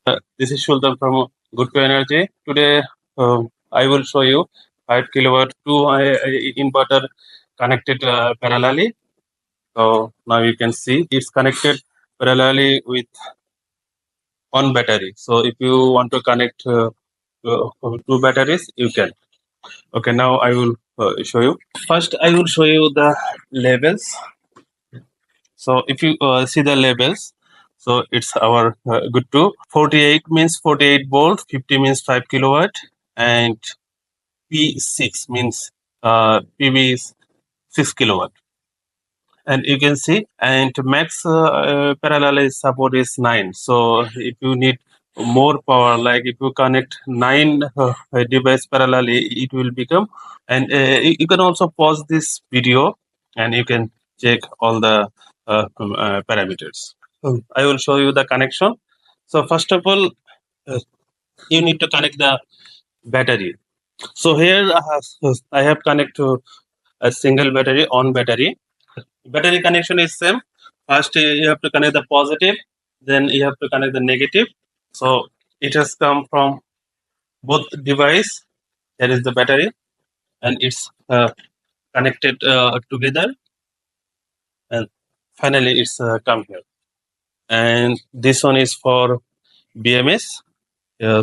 This is Sultan from GOOTU Energy. Today, I will show you 5 kilowatt 2 inverter connected parallelly. So now you can see it's connected parallelly with one battery. So if you want to connect two batteries, you can. Okay, now I will show you. First, I will show you the labels. So if you see the labels, so it's our GOOTU. 48 means 48 volt, 50 means 5 kilowatt, and P6 means PV is 6 kilowatt. And you can see, and max parallel support is 9. So if you need more power, like if you connect 9 device parallelly, it will become. And you can also pause this video, and you can check all the parameters. I will show you the connection. So first of all, you need to connect the battery. So here I have connected a single battery on battery. Battery connection is same. First you have to connect the positive, then you have to connect the negative. So it has come from both device. There is the battery, and it's connected together, and finally it's come here. And this one is for BMS.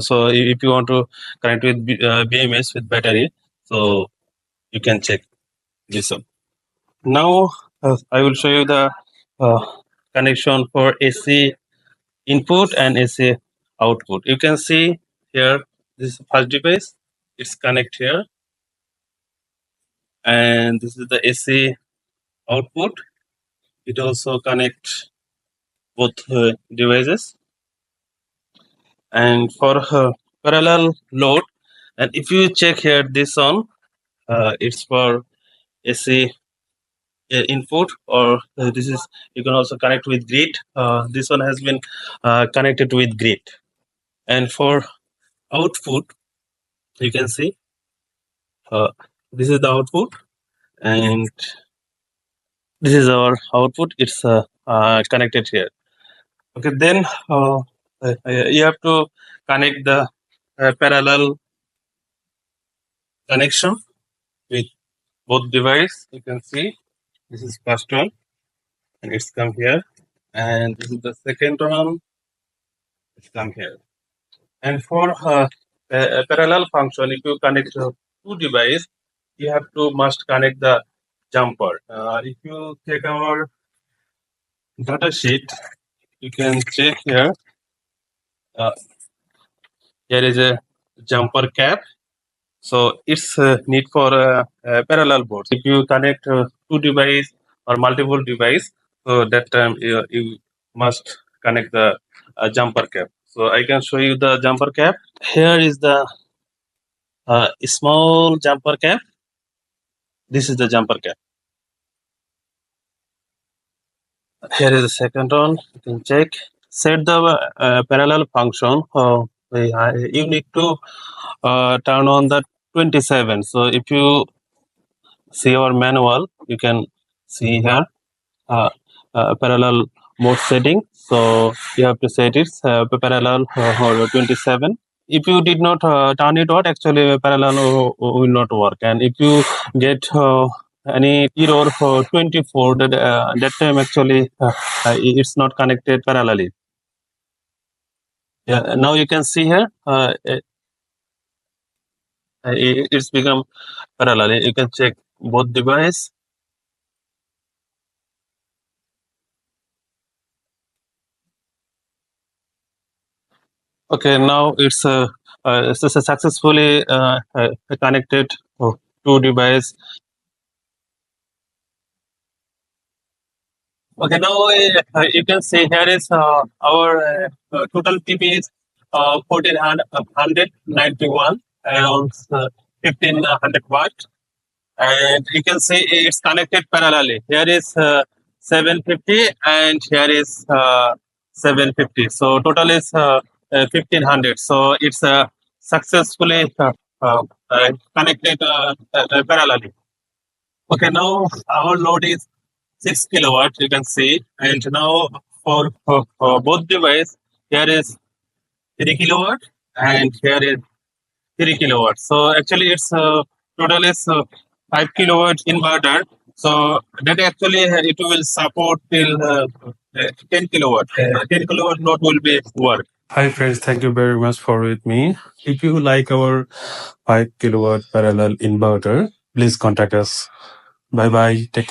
So if you want to connect with BMS with battery, so you can check this one. Now I will show you the uh, connection for AC input and AC output. You can see here this is the first device. It's connect here, and this is the AC output. It also connect both devices. And for parallel load, and if you check here this one, it's for AC input, or this is, you can also connect with grid. This one has been connected with grid. And for output, you can see this is the output, and this is our output. It's connected here. Okay, then you have to connect the parallel connection with both device. You can see this is first one, and it's come here, and this is the second one. It's come here. And for a parallel function, if you connect two device, you have to must connect the jumper. If you take our data sheet, you can check here. Here is a jumper cap. So it's need for parallel boards. If you connect two device or multiple device, so that time you must connect the jumper cap. So I can show you the jumper cap. Here is the small jumper cap. This is the jumper cap. Here is the second one. You can check. Set the parallel function. You need to turn on the 27. So if you see our manual, you can see here parallel mode setting. So you have to set it parallel 27. If you did not turn it on, actually parallel will not work. And if you get any error for 24, that time actually it's not connected parallelly. Yeah, now you can see here it's become parallel. You can check both device. Okay, now it's successfully connected to device. Okay, now you can see here is our total PP is 1491 around 1500 watt, and you can see it's connected parallelly. Here is 750 and here is 750. So total is 1500. So it's successfully connected parallelly. Okay, now our load is 6 kilowatt, you can see. And now for both device, here is 3 kilowatt, and here is 3 kilowatt. So actually, it's total is 5 kilowatt inverter. So that actually it will support till 10 kilowatt. 10 kilowatt load will be work. Hi friends, thank you very much for with me. If you like our 5 kilowatt parallel inverter, please contact us. Bye bye. Take care.